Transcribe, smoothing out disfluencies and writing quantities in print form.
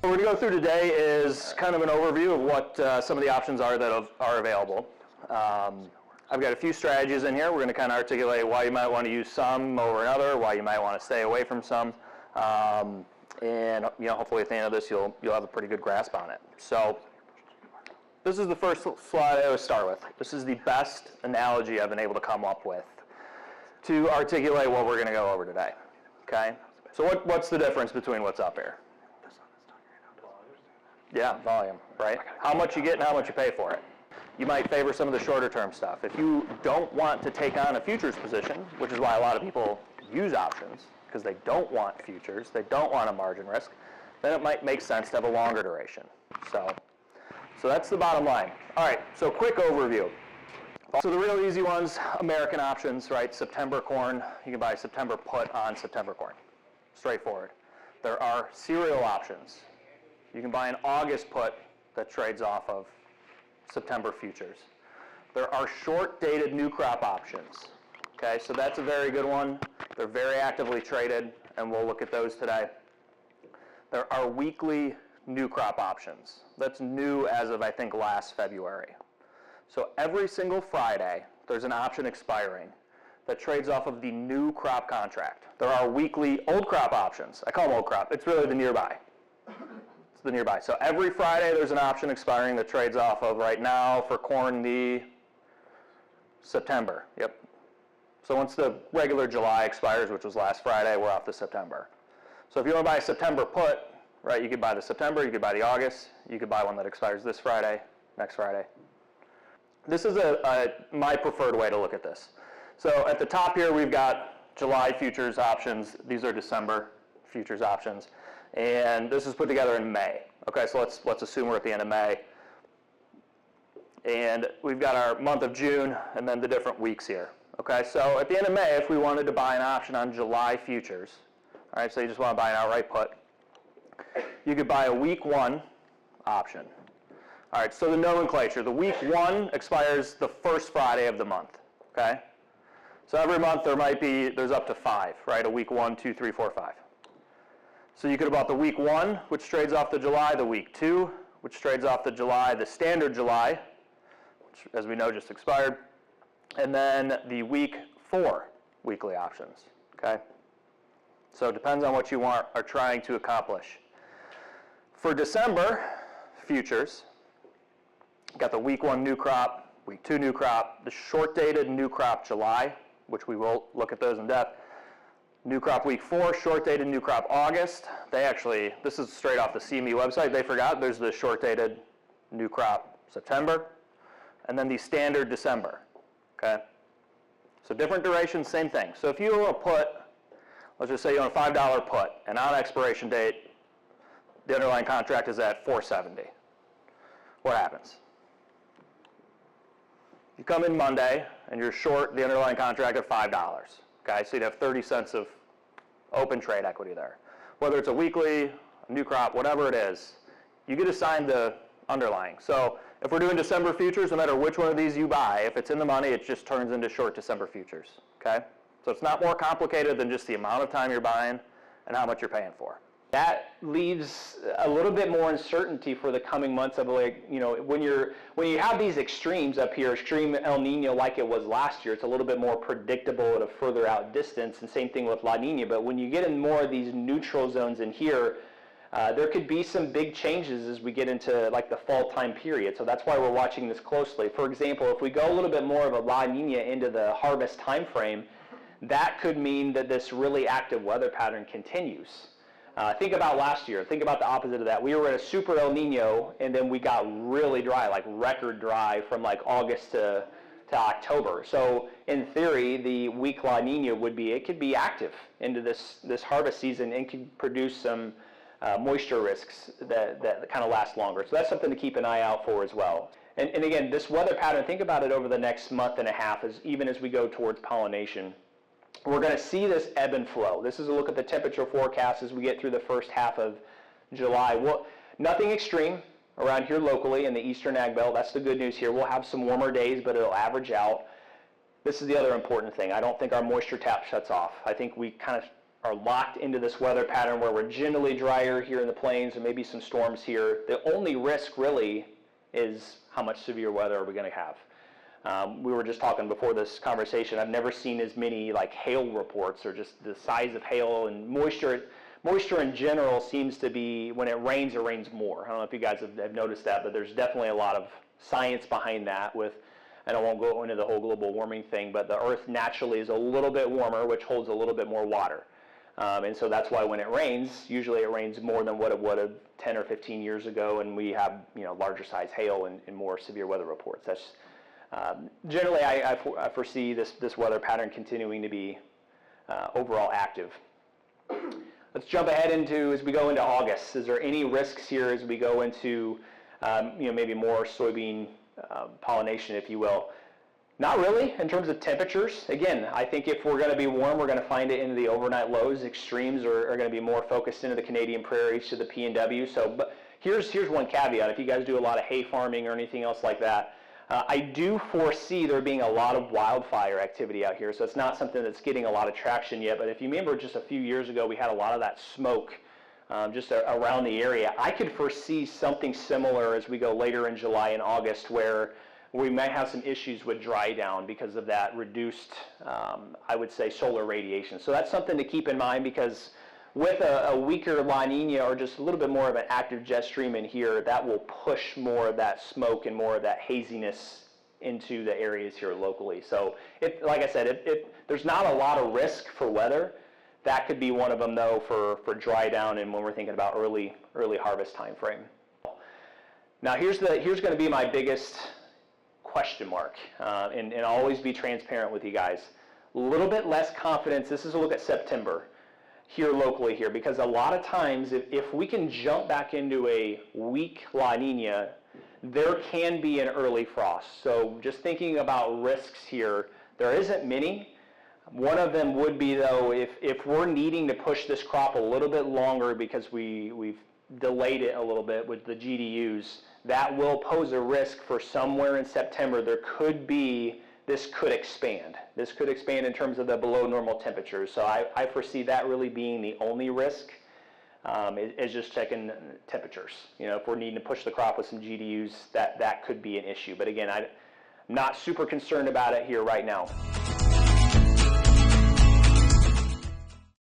What we're going to go through today is kind of an overview of what some of the options are that are available. I've got a few strategies in here. We're going to kind of articulate why you might want to use some over another, why you might want to stay away from some, and hopefully at the end of this you'll have a pretty good grasp on it. So this is the first slide I always start with. This is the best analogy I've been able to come up with to articulate what we're going to go over today. Okay? So what's the difference between what's up here? Yeah, volume, right? How much you get and how much you pay for it. You might favor some of the shorter term stuff. If you don't want to take on a futures position, which is why a lot of people use options, because they don't want futures, they don't want a margin risk, then it might make sense to have a longer duration. So that's the bottom line. All right, so quick overview. So the real easy ones, American options, right? September corn, you can buy September put on September corn. Straightforward. There are cereal options. You can buy an August put that trades off of September futures. There are short-dated new crop options. Okay, so that's a very good one. They're very actively traded, and we'll look at those today. There are weekly new crop options. That's new as of, I think, last February. So every single Friday, there's an option expiring that trades off of the new crop contract. There are weekly old crop options. I call them old crop. It's really the nearby. The nearby. So every Friday there's an option expiring that trades off of right now for corn the September. Yep. So once the regular July expires, which was last Friday, we're off to September. So if you want to buy a September put, right, you could buy the September, you could buy the August, you could buy one that expires this Friday, next Friday. This is my preferred way to look at this. So at the top here we've got July futures options. These are December futures options. And this is put together in May. Okay, so let's assume we're at the end of May. And we've got our month of June and then the different weeks here. Okay, so at the end of May, if we wanted to buy an option on July futures, all right, so you just want to buy an outright put, you could buy a week 1 option. All right, so the nomenclature, the week 1 expires the first Friday of the month. Okay, so every month there's up to 5, right? A week 1, 2, 3, 4, 5. So you could have bought the week 1, which trades off the July, the week 2, which trades off the July, the standard July, which as we know just expired, and then the week 4 weekly options, okay? So it depends on what you are trying to accomplish. For December futures, got the week 1 new crop, week 2 new crop, the short-dated new crop July, which we will look at those in depth. New crop week 4, short-dated new crop August. This is straight off the CME website. They forgot there's the short-dated new crop September, and then the standard December, okay? So different durations, same thing. So if you own a put, let's just say you own a $5 put, and on expiration date, the underlying contract is at $4.70. What happens? You come in Monday, and you're short the underlying contract at $5. Okay, so you'd have 30 cents of open trade equity there. Whether it's a weekly, a new crop, whatever it is, you get assigned the underlying. So if we're doing December futures, no matter which one of these you buy, if it's in the money, it just turns into short December futures. Okay? So it's not more complicated than just the amount of time you're buying and how much you're paying for. That leaves a little bit more uncertainty for the coming months of, like, when you have these extremes up here, extreme El Nino like it was last year, it's a little bit more predictable at a further out distance, and same thing with La Nina. But when you get in more of these neutral zones in here, there could be some big changes as we get into like the fall time period. So that's why we're watching this closely. For example, if we go a little bit more of a La Nina into the harvest time frame, that could mean that this really active weather pattern continues. Think about last year. Think about the opposite of that. We were at a super El Nino, and then we got really dry, like record dry from like August to October. So in theory, the weak La Nina could be active into this harvest season and could produce some moisture risks that kind of last longer. So that's something to keep an eye out for as well. And again, this weather pattern, think about it over the next month and a half, even as we go towards pollination. We're going to see this ebb and flow. This is a look at the temperature forecast as we get through the first half of July. Well, nothing extreme around here locally in the eastern ag belt. That's the good news here. We'll have some warmer days, but it'll average out. This is the other important thing. I don't think our moisture tap shuts off. I think we kind of are locked into this weather pattern where we're generally drier here in the plains and maybe some storms here. The only risk really is how much severe weather are we going to have. We were just talking before this conversation, I've never seen as many like hail reports or just the size of hail and moisture. Moisture in general seems to be, when it rains more. I don't know if you guys have noticed that, but there's definitely a lot of science behind that with, and I won't go into the whole global warming thing, but the earth naturally is a little bit warmer, which holds a little bit more water. And so that's why when it rains, usually it rains more than what it would have 10 or 15 years ago, and we have larger size hail and more severe weather reports. That's generally I foresee this weather pattern continuing to be overall active. Let's jump ahead as we go into August. Is there any risks here as we go into maybe more soybean pollination, if you will? Not really in terms of temperatures. Again, I think if we're going to be warm, we're going to find it into the overnight lows. Extremes are going to be more focused into the Canadian prairies to the PNW. So, but here's one caveat. If you guys do a lot of hay farming or anything else like that, I do foresee there being a lot of wildfire activity out here. So it's not something that's getting a lot of traction yet. But if you remember just a few years ago, we had a lot of that smoke just around the area. I could foresee something similar as we go later in July and August where we might have some issues with dry down because of that reduced, I would say, solar radiation. So that's something to keep in mind because with a weaker La Nina or just a little bit more of an active jet stream in here, that will push more of that smoke and more of that haziness into the areas here locally. So, like I said, there's not a lot of risk for weather. That could be one of them, though, for dry down and when we're thinking about early harvest time frame. Now, here's going to be my biggest question mark, and I'll always be transparent with you guys. A little bit less confidence. This is a look at September here locally here, because a lot of times if we can jump back into a weak La Nina, there can be an early frost. So just thinking about risks here, there isn't many. One of them would be, though, if we're needing to push this crop a little bit longer because we've delayed it a little bit with the GDUs, that will pose a risk for somewhere in September. This could expand. This could expand in terms of the below normal temperatures. So I foresee that really being the only risk is just checking temperatures. If we're needing to push the crop with some GDUs, that could be an issue. But again, I'm not super concerned about it here right now.